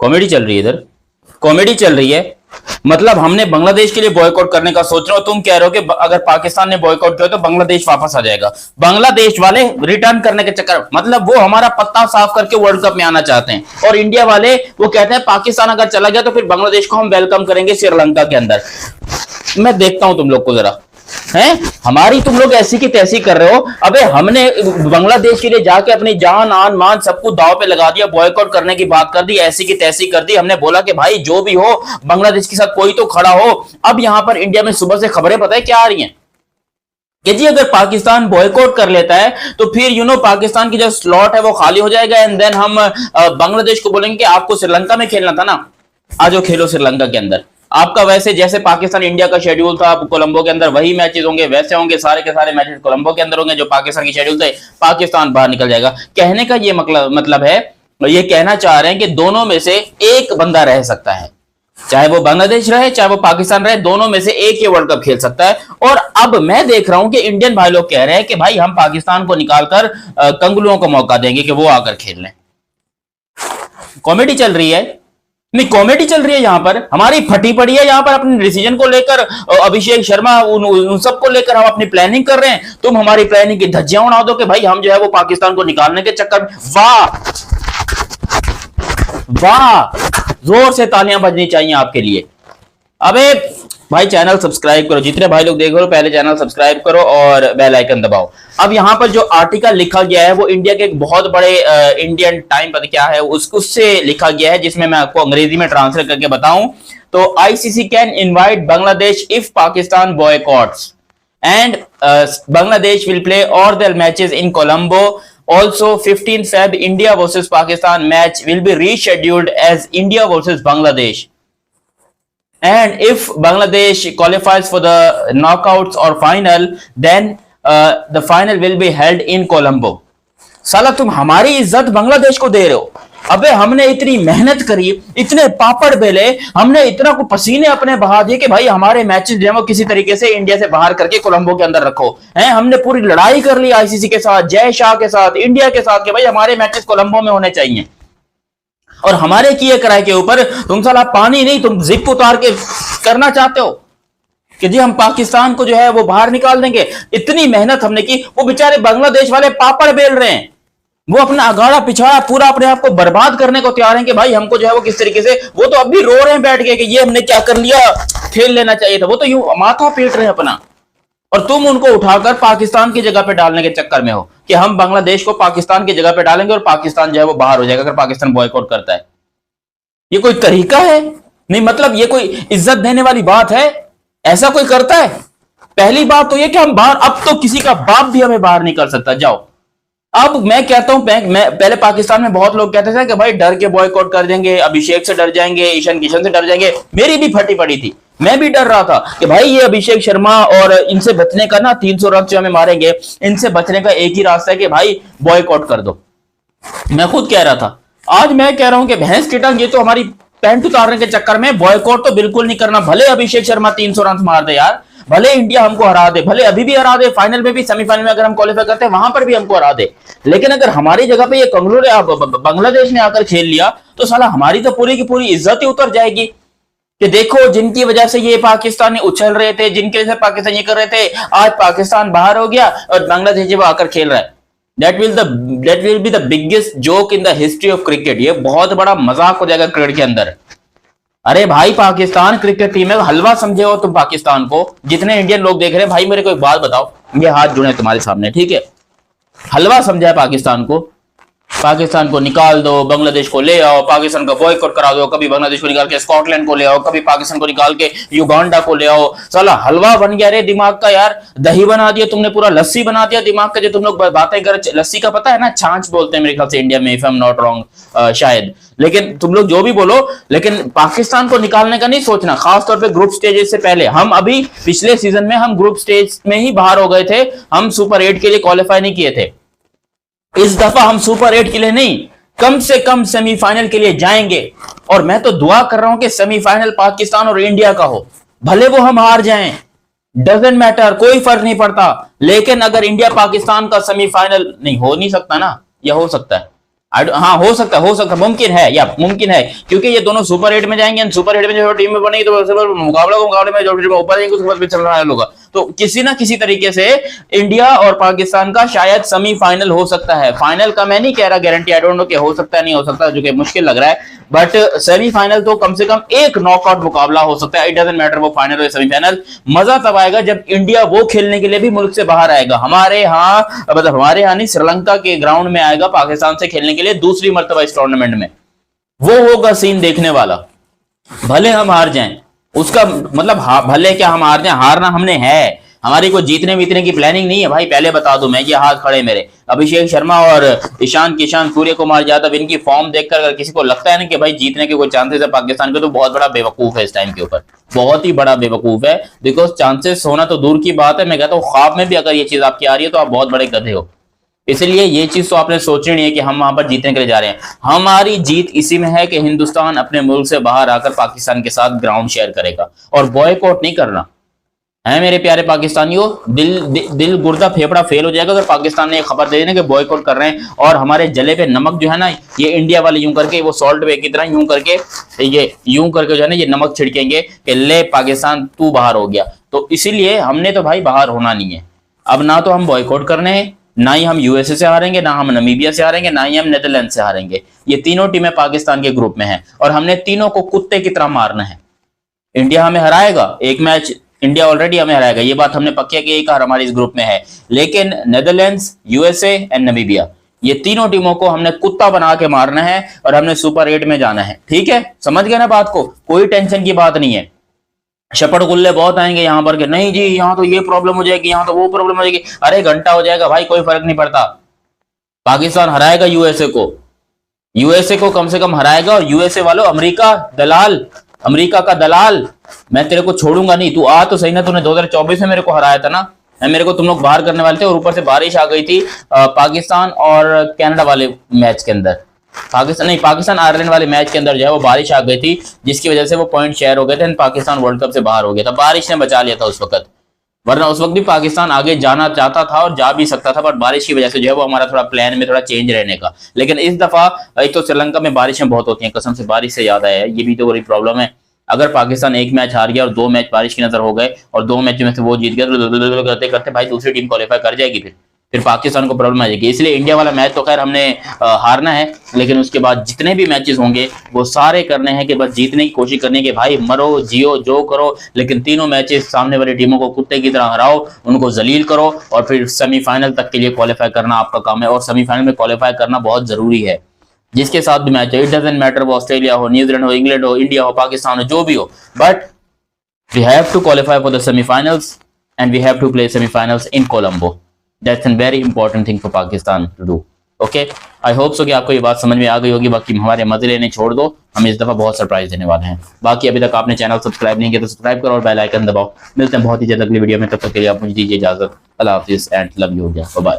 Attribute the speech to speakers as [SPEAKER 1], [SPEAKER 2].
[SPEAKER 1] Comedy चल रही है इधर, कॉमेडी चल रही है। मतलब हमने बांग्लादेश के लिए बॉयकॉट करने का सोच रहे हो, तुम कह रहे हो कि अगर पाकिस्तान ने बॉयकॉट किया तो बांग्लादेश वापस आ जाएगा। बांग्लादेश वाले रिटर्न करने के चक्कर, मतलब वो हमारा पत्ता साफ करके वर्ल्ड कप में आना चाहते हैं, और इंडिया वाले वो कहते हैं पाकिस्तान अगर चला गया तो फिर बांग्लादेश को हम वेलकम करेंगे श्रीलंका के अंदर। मैं देखता हूं तुम लोग को जरा, हैं हमारी तुम लोग ऐसी की तैसी कर रहे हो। अबे हमने बांग्लादेश के लिए जाके अपनी जान आन मान सब कुछ दांव पे लगा दिया, बॉयकॉट करने की बात कर दी, ऐसी की तैसी कर दी। हमने बोला कि भाई जो भी हो बांग्लादेश के साथ कोई तो खड़ा हो। अब यहां पर इंडिया में सुबह से खबरें पता है क्या आ रही हैं कि जी अगर पाकिस्तान बॉयकॉट कर लेता है तो फिर पाकिस्तान की जो स्लॉट है वो खाली हो जाएगा, एंड देन हम बांग्लादेश को बोलेंगे कि आपको श्रीलंका में खेलना था ना, आज खेलो श्रीलंका के अंदर। आपका वैसे जैसे पाकिस्तान इंडिया का शेड्यूल था कोलंबो के अंदर वही मैचेस होंगे, वैसे होंगे, सारे के सारे मैचेस कोलंबो के अंदर होंगे जो पाकिस्तान की शेड्यूल थे, पाकिस्तान बाहर निकल जाएगा। कहने का ये मतलब है, ये कहना चाह रहे हैं कि दोनों में से एक बंदा रह सकता है, चाहे वो बांग्लादेश रहे चाहे वो पाकिस्तान रहे, दोनों में से एक ही वर्ल्ड कप खेल सकता है। और अब मैं देख रहा हूं कि इंडियन भाई लोग कह रहे हैं कि भाई हम पाकिस्तान को निकालकर कंगलुओं को मौका देंगे कि वो आकर खेल लें। कॉमेडी चल रही है, नहीं कॉमेडी चल रही है यहां पर, हमारी फटी पड़ी है यहां पर अपने डिसीजन को लेकर। अभिषेक शर्मा उन सब को लेकर हम अपनी प्लानिंग कर रहे हैं, तुम हमारी प्लानिंग की धज्जियां उड़ा दो कि भाई हम जो है वो पाकिस्तान को निकालने के चक्कर में। वाह वाह, जोर से तालियां बजनी चाहिए आपके लिए। अबे भाई चैनल सब्सक्राइब करो, जितने भाई लोग देख रहे हो पहले चैनल सब्सक्राइब करो और बेल आइकन दबाओ। अब यहाँ पर जो आर्टिकल लिखा गया है वो इंडिया के एक बहुत बड़े इंडियन टाइम पता क्या है उससे लिखा गया है, जिसमें मैं आपको अंग्रेजी में ट्रांसलेट करके बताऊं तो ICC can invite Bangladesh if Pakistan boycotts and Bangladesh will play all their matches in Colombo. Also 15 Feb India versus Pakistan match will be rescheduled as India versus Bangladesh. And if Bangladesh qualifies for the knockouts or final, then the final will be held in Colombo. साला तुम हमारी इज्जत बांग्लादेश को दे रहे हो। अबे हमने इतनी मेहनत करी, इतने पापड़ बेले, हमने इतना को पसीने अपने बहा दिए कि भाई हमारे मैचेस जो है वो किसी तरीके से इंडिया से बाहर करके कोलंबो के अंदर रखो। हैं हमने पूरी लड़ाई कर ली आईसीसी के साथ, जय शाह के साथ, इंडिया के साथ कि भाई हमारे मैचेस कोलंबो में होने चाहिए। और हमारे किए कराए के ऊपर तुम साला पानी नहीं, तुम जिप उतार के करना चाहते हो कि जी हम पाकिस्तान को जो है वो बाहर निकाल देंगे। इतनी मेहनत हमने की, वो बेचारे बांग्लादेश वाले पापड़ बेल रहे हैं, वो अपना अगाड़ा पिछाड़ा पूरा अपने आप को बर्बाद करने को तैयार हैं कि भाई हमको जो है वो किस तरीके से, वो तो अब भी रो रहे हैं बैठ के कि ये हमने क्या कर लिया, खेल लेना चाहिए था। वो तो यूं माथा पीट रहे हैं अपना, और तुम उनको उठाकर पाकिस्तान की जगह पे डालने के चक्कर में हो कि हम बांग्लादेश को पाकिस्तान की जगह पे डालेंगे और पाकिस्तान जो है वो बाहर हो जाएगा अगर पाकिस्तान बॉयकॉट करता है। ये कोई तरीका है? नहीं, मतलब ये कोई इज्जत देने वाली बात है? ऐसा कोई करता है? पहली बात तो ये कि हम बाहर, अब तो किसी का बाप भी हमें बाहर नहीं कर सकता। जाओ, अब मैं कहता हूं, मैं पहले पाकिस्तान में बहुत लोग कहते थे कि भाई डर के बॉयकॉट कर देंगे, अभिषेक से डर जाएंगे, ईशान किशन से डर जाएंगे। मेरी भी फटी पड़ी थी, मैं भी डर रहा था कि भाई ये अभिषेक शर्मा और इनसे बचने का ना 300 रन से हमें मारेंगे, इनसे बचने का एक ही रास्ता है कि भाई बॉयकॉट कर दो। मैं खुद कह रहा था, आज मैं कह रहा हूं कि भैंस की टांग, ये तो हमारी पैंट उतारने के चक्कर में बॉयकॉट तो बिल्कुल नहीं करना। भले अभिषेक शर्मा 300 रन मार दे यार, भले इंडिया हमको हरा दे, भले अभी भी हरा दे, फाइनल में भी, सेमीफाइनल में अगर हम क्वालिफाई करते हैं वहां पर भी हमको हरा दे, लेकिन अगर हमारी जगह पे ये कंगलू बांग्लादेश ने आकर खेल लिया तो साला हमारी तो पूरी की पूरी इज्जत ही उतर जाएगी कि देखो जिनकी वजह से ये पाकिस्तानी उछल रहे थे, जिनकी वजह से पाकिस्तान ये कर रहे थे, आज पाकिस्तान बाहर हो गया और बांग्लादेश जब आकर खेल रहा है। That will be the biggest joke in the history of cricket. ये बहुत बड़ा मजाक हो जाएगा क्रिकेट के अंदर। अरे भाई पाकिस्तान क्रिकेट टीम है, हलवा समझे हो तुम पाकिस्तान को। जितने इंडियन लोग देख रहे हैं भाई मेरे को एक बात बताओ, ये हाथ जुड़े तुम्हारे सामने, ठीक है, हलवा समझा है पाकिस्तान को? पाकिस्तान को निकाल दो, बांग्लादेश को ले आओ, पाकिस्तान का बॉयकॉट करा दो, कभी बांग्लादेश को निकाल के स्कॉटलैंड को ले आओ, कभी पाकिस्तान को निकाल के युगांडा को ले आओ। साला हलवा बन गया रे दिमाग का यार, दही बना दिया तुमने, पूरा लस्सी बना दिया दिमाग का। जो तुम लोग बातें कर, लस्सी का पता है ना, छाछ बोलते हैं मेरे ख्याल से इंडिया में, if I am not wrong शायद। लेकिन तुम लोग जो भी बोलो, लेकिन पाकिस्तान को निकालने का नहीं सोचना, खासतौर पे ग्रुप स्टेजेस से पहले। हम अभी पिछले सीजन में हम ग्रुप स्टेज में ही बाहर हो गए थे, हम सुपर 8 के लिए क्वालिफाई नहीं किए थे। इस दफा हम सुपर 8 के लिए नहीं, कम से कम सेमीफाइनल के लिए जाएंगे। और मैं तो दुआ कर रहा हूं कि सेमीफाइनल पाकिस्तान और इंडिया का हो, भले वो हम हार जाएं, डजंट मैटर, कोई फर्क नहीं पड़ता। लेकिन अगर इंडिया पाकिस्तान का सेमीफाइनल नहीं हो, नहीं सकता ना, या हो सकता है? हाँ हो सकता, मुमकिन है, या मुमकिन है, क्योंकि ये दोनों सुपर 8 में जाएंगे, सुपर 8 में जो टीम में बनेगी तो मुकाबले में जो टीम ऊपर जाएंगे उसके बाद भी चल रहा है लोग, तो किसी ना किसी तरीके से इंडिया और पाकिस्तान का शायद सेमीफाइनल हो सकता है। फाइनल का मैं नहीं कह रहा गारंटी, आई डोंट नो कि हो सकता है नहीं हो सकता, जो कि मुश्किल लग रहा है, बट सेमीफाइनल तो कम से कम एक नॉकआउट मुकाबला हो सकता है। इट डजंट मैटर वो फाइनल हो या सेमीफाइनल, मजा तब आएगा जब इंडिया वो खेलने के लिए भी मुल्क से बाहर आएगा, हमारे यहाँ मतलब हमारे यहाँ नहीं, श्रीलंका के ग्राउंड में आएगा पाकिस्तान से खेलने के लिए दूसरी मर्तबा इस टूर्नामेंट में। वो होगा सीन देखने वाला। भले हम हार जाएं, उसका मतलब भले क्या हम हार जाएं, हारना हमने है, हमारी कोई जीतने वीतने की प्लानिंग नहीं है भाई, पहले बता दूं मैं, ये हाथ खड़े मेरे अभिषेक शर्मा और ईशान किशन, सूर्य कुमार यादव, इनकी फॉर्म देखकर अगर किसी को लगता है ना कि भाई जीतने के कोई चांसेस है पाकिस्तान के, तो बहुत बड़ा बेवकूफ है इस टाइम के ऊपर, बहुत ही बड़ा बेवकूफ है। बिकॉज चांसेस होना तो दूर की बात है, मैं कहता हूँ ख्वाब में भी अगर ये चीज आपकी आ रही है तो आप बहुत बड़े गधे हो। इसलिए ये चीज तो आपने सोचनी नहीं है कि हम वहां पर जीतने के लिए जा रहे हैं। हमारी जीत इसी में है कि हिंदुस्तान अपने मुल्क से बाहर आकर पाकिस्तान के साथ ग्राउंड शेयर करेगा, और बॉयकॉट नहीं करना है मेरे प्यारे पाकिस्तानियों। दिल गुर्दा फेफड़ा फेल हो जाएगा अगर पाकिस्तान ने खबर दे देना कि बॉयकॉट कर रहे हैं, और हमारे जले पे नमक जो है ना, ये इंडिया वाले यूं करके, वो सॉल्ट वे की तरह यूं करके, ये यूं करके जो है ना ये नमक छिड़केंगे कि ले पाकिस्तान तू बाहर हो गया। तो इसीलिए हमने तो भाई बाहर होना नहीं है। अब ना तो हम बॉयकॉट करने हैं, ना ही हम यूएसए से हारेंगे, ना हम नमीबिया से हारेंगे, ना ही हम नेदरलैंड से हारेंगे। ये तीनों टीमें पाकिस्तान के ग्रुप में हैं और हमने तीनों को कुत्ते की तरह मारना है। इंडिया हमें हराएगा, एक मैच इंडिया ऑलरेडी हमें हराएगा, ये बात हमने पक्की है कि एक हार हमारी इस ग्रुप में है, लेकिन नेदरलैंड्स, यूएसए एंड नमीबिया, ये तीनों टीमों को हमने कुत्ता बना के मारना है और हमने सुपर 8 में जाना है। ठीक है, समझ गए ना बात को, कोई टेंशन की बात नहीं है। शपड़ गुल्ले बहुत आएंगे यहाँ पर कि नहीं जी यहाँ तो ये प्रॉब्लम हो जाएगी, यहाँ तो वो प्रॉब्लम हो जाएगी, अरे घंटा हो जाएगा भाई, कोई फर्क नहीं पड़ता। पाकिस्तान हराएगा यूएसए को, यूएसए को कम से कम हराएगा, और यूएसए वालों, अमेरिका दलाल, अमेरिका का दलाल, मैं तेरे को छोड़ूंगा नहीं, तू आ तो सही ना, तूने 2024 में मेरे को हराया था ना, मेरे को तुम लोग बाहर करने वाले थे, और ऊपर से बारिश आ गई थी पाकिस्तान और कनाडा वाले मैच के अंदर, पाकिस्तान आयरलैंड वाले मैच के अंदर जो है वो बारिश आ गई थी, जिसकी वजह से वो पॉइंट शेयर हो गए थे, पाकिस्तान वर्ल्ड कप से बाहर हो गया था, बारिश ने बचा लिया था उस वक्त, वरना उस वक्त भी पाकिस्तान आगे जाना चाहता था और जा भी सकता था, बट बारिश की वजह से जो है वो हमारा थोड़ा प्लान में थोड़ा चेंज रहने का। लेकिन इस दफा एक तो श्रीलंका में बारिशें बहुत होती हैं, कसम से बारिश से याद आया है, ये भी तो बड़ी प्रॉब्लम है। अगर पाकिस्तान एक मैच हार गया और 2 मैच बारिश की नजर हो गए और 2 मैच में से वो जीत गया, तो करते करते भाई दूसरी टीम क्वालिफाई कर जाएगी, फिर पाकिस्तान को प्रॉब्लम आ जाएगी। इसलिए इंडिया वाला मैच तो खैर हमने हारना है, लेकिन उसके बाद जितने भी मैचेस होंगे वो सारे करने हैं कि बस जीतने की कोशिश करने के, भाई मरो जियो जो करो, लेकिन तीनों मैचेस सामने वाली टीमों को कुत्ते की तरह हराओ, उनको जलील करो, और फिर सेमीफाइनल तक के लिए क्वालिफाई करना आपका काम है, और सेमीफाइनल में क्वालिफाई करना बहुत जरूरी है। जिसके साथ भी मैच है, इट डजंट मैटर वो ऑस्ट्रेलिया हो, न्यूजीलैंड हो, इंग्लैंड हो, इंडिया हो, पाकिस्तान हो, जो भी हो, but we have to qualify for the semifinals and we have to play semifinals in Colombo. That's a very important thing for Pakistan to do. Okay? I hope so कि आपको ये बात समझ में आ गई होगी। बाकी हमारे मजे लेने छोड़ दो, हम इस दफा बहुत सरप्राइज देने वाले हैं। बाकी अभी तक आपने चैनल सब्सक्राइब नहीं किया तो सब्सक्राइब करो और बेल आइकन दबाओ। मिलते हैं बहुत ही जल्द अगली वीडियो में, तब तक के लिए आप मुझे दीजिए इजाजत। अल्लाह हाफिज एंड लव यू। बाय।